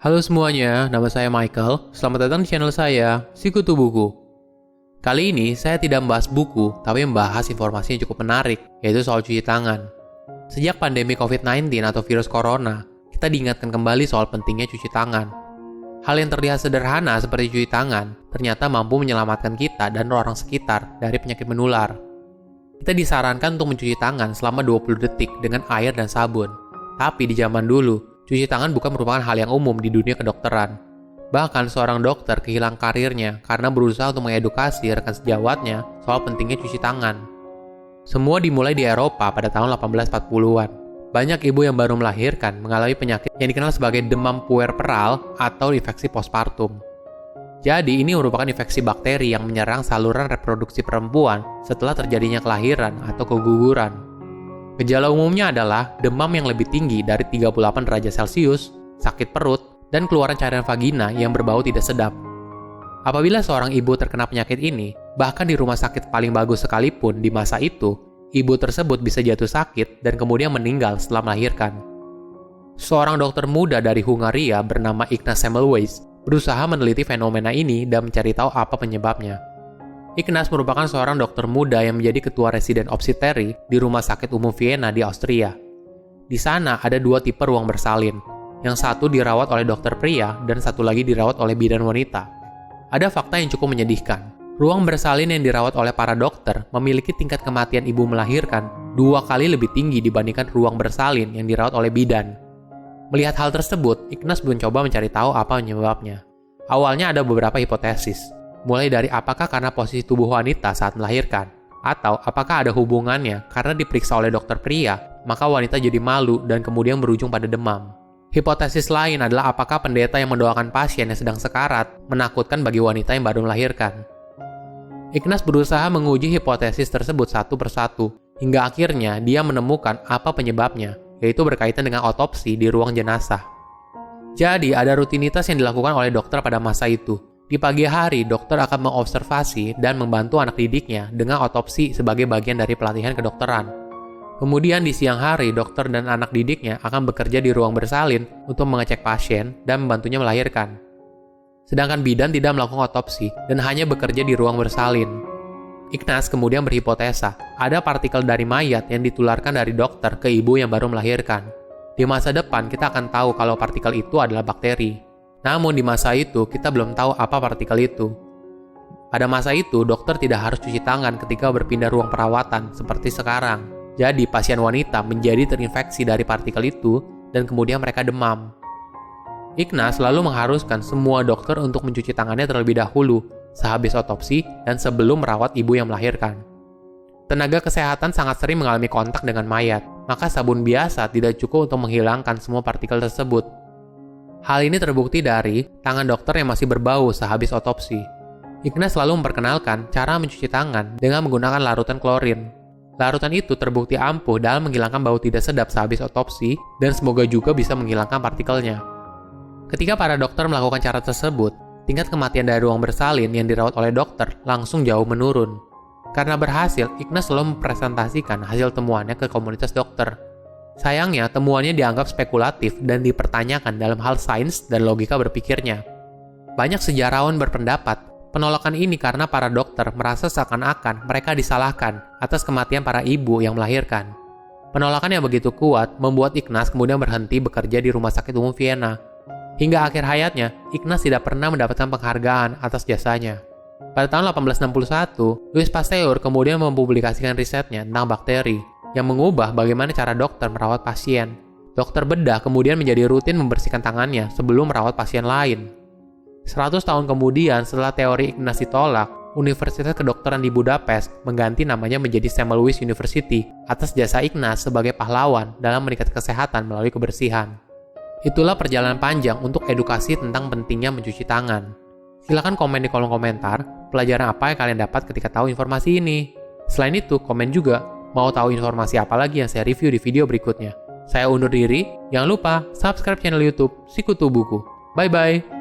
Halo semuanya, nama saya Michael. Selamat datang di channel saya, Sikutu Buku. Kali ini saya tidak membahas buku, tapi membahas informasi yang cukup menarik, yaitu soal cuci tangan. Sejak pandemi COVID-19 atau virus corona, kita diingatkan kembali soal pentingnya cuci tangan. Hal yang terlihat sederhana seperti cuci tangan, ternyata mampu menyelamatkan kita dan orang sekitar dari penyakit menular. Kita disarankan untuk mencuci tangan selama 20 detik dengan air dan sabun. Tapi di zaman dulu, cuci tangan bukan merupakan hal yang umum di dunia kedokteran. Bahkan seorang dokter kehilangan karirnya karena berusaha untuk mengedukasi rekan sejawatnya soal pentingnya cuci tangan. Semua dimulai di Eropa pada tahun 1840-an. Banyak ibu yang baru melahirkan mengalami penyakit yang dikenal sebagai demam puerperal atau infeksi postpartum. Jadi ini merupakan infeksi bakteri yang menyerang saluran reproduksi perempuan setelah terjadinya kelahiran atau keguguran. Gejala umumnya adalah demam yang lebih tinggi dari 38 derajat Celcius, sakit perut, dan keluaran cairan vagina yang berbau tidak sedap. Apabila seorang ibu terkena penyakit ini, bahkan di rumah sakit paling bagus sekalipun di masa itu, ibu tersebut bisa jatuh sakit dan kemudian meninggal setelah melahirkan. Seorang dokter muda dari Hungaria bernama Ignaz Semmelweis berusaha meneliti fenomena ini dan mencari tahu apa penyebabnya. Ignaz merupakan seorang dokter muda yang menjadi ketua residen obstetri di Rumah Sakit Umum Vienna di Austria. Di sana ada dua tipe ruang bersalin. Yang satu dirawat oleh dokter pria dan satu lagi dirawat oleh bidan wanita. Ada fakta yang cukup menyedihkan. Ruang bersalin yang dirawat oleh para dokter memiliki tingkat kematian ibu melahirkan 2 kali lebih tinggi dibandingkan ruang bersalin yang dirawat oleh bidan. Melihat hal tersebut, Ignaz mencoba mencari tahu apa penyebabnya. Awalnya ada beberapa hipotesis. Mulai dari apakah karena posisi tubuh wanita saat melahirkan, atau apakah ada hubungannya karena diperiksa oleh dokter pria, maka wanita jadi malu dan kemudian berujung pada demam. Hipotesis lain adalah apakah pendeta yang mendoakan pasien yang sedang sekarat menakutkan bagi wanita yang baru melahirkan. Ignaz berusaha menguji hipotesis tersebut satu persatu, hingga akhirnya dia menemukan apa penyebabnya, yaitu berkaitan dengan otopsi di ruang jenazah. Jadi ada rutinitas yang dilakukan oleh dokter pada masa itu. Di pagi hari, dokter akan mengobservasi dan membantu anak didiknya dengan otopsi sebagai bagian dari pelatihan kedokteran. Kemudian di siang hari, dokter dan anak didiknya akan bekerja di ruang bersalin untuk mengecek pasien dan membantunya melahirkan. Sedangkan bidan tidak melakukan otopsi dan hanya bekerja di ruang bersalin. Ignaz kemudian berhipotesa, ada partikel dari mayat yang ditularkan dari dokter ke ibu yang baru melahirkan. Di masa depan, kita akan tahu kalau partikel itu adalah bakteri. Namun di masa itu, kita belum tahu apa partikel itu. Pada masa itu, dokter tidak harus cuci tangan ketika berpindah ruang perawatan seperti sekarang. Jadi, pasien wanita menjadi terinfeksi dari partikel itu dan kemudian mereka demam. Ignaz selalu mengharuskan semua dokter untuk mencuci tangannya terlebih dahulu, sehabis otopsi dan sebelum merawat ibu yang melahirkan. Tenaga kesehatan sangat sering mengalami kontak dengan mayat, maka sabun biasa tidak cukup untuk menghilangkan semua partikel tersebut. Hal ini terbukti dari tangan dokter yang masih berbau sehabis otopsi. Ignaz selalu memperkenalkan cara mencuci tangan dengan menggunakan larutan klorin. Larutan itu terbukti ampuh dalam menghilangkan bau tidak sedap sehabis otopsi dan semoga juga bisa menghilangkan partikelnya. Ketika para dokter melakukan cara tersebut, tingkat kematian dari ruang bersalin yang dirawat oleh dokter langsung jauh menurun. Karena berhasil, Ignaz selalu mempresentasikan hasil temuannya ke komunitas dokter. Sayangnya, temuannya dianggap spekulatif dan dipertanyakan dalam hal sains dan logika berpikirnya. Banyak sejarawan berpendapat, penolakan ini karena para dokter merasa seakan-akan mereka disalahkan atas kematian para ibu yang melahirkan. Penolakan yang begitu kuat membuat Ignaz kemudian berhenti bekerja di Rumah Sakit Umum Vienna. Hingga akhir hayatnya, Ignaz tidak pernah mendapatkan penghargaan atas jasanya. Pada tahun 1861, Louis Pasteur kemudian mempublikasikan risetnya tentang bakteri yang mengubah bagaimana cara dokter merawat pasien. Dokter bedah kemudian menjadi rutin membersihkan tangannya sebelum merawat pasien lain. 100 tahun kemudian setelah teori Ignaz ditolak, Universitas Kedokteran di Budapest mengganti namanya menjadi Semmelweis University atas jasa Ignaz sebagai pahlawan dalam meningkatkan kesehatan melalui kebersihan. Itulah perjalanan panjang untuk edukasi tentang pentingnya mencuci tangan. Silakan komen di kolom komentar pelajaran apa yang kalian dapat ketika tahu informasi ini. Selain itu, komen juga mau tahu informasi apa lagi yang saya review di video berikutnya. Saya undur diri, jangan lupa subscribe channel YouTube Sikutu Buku. Bye-bye!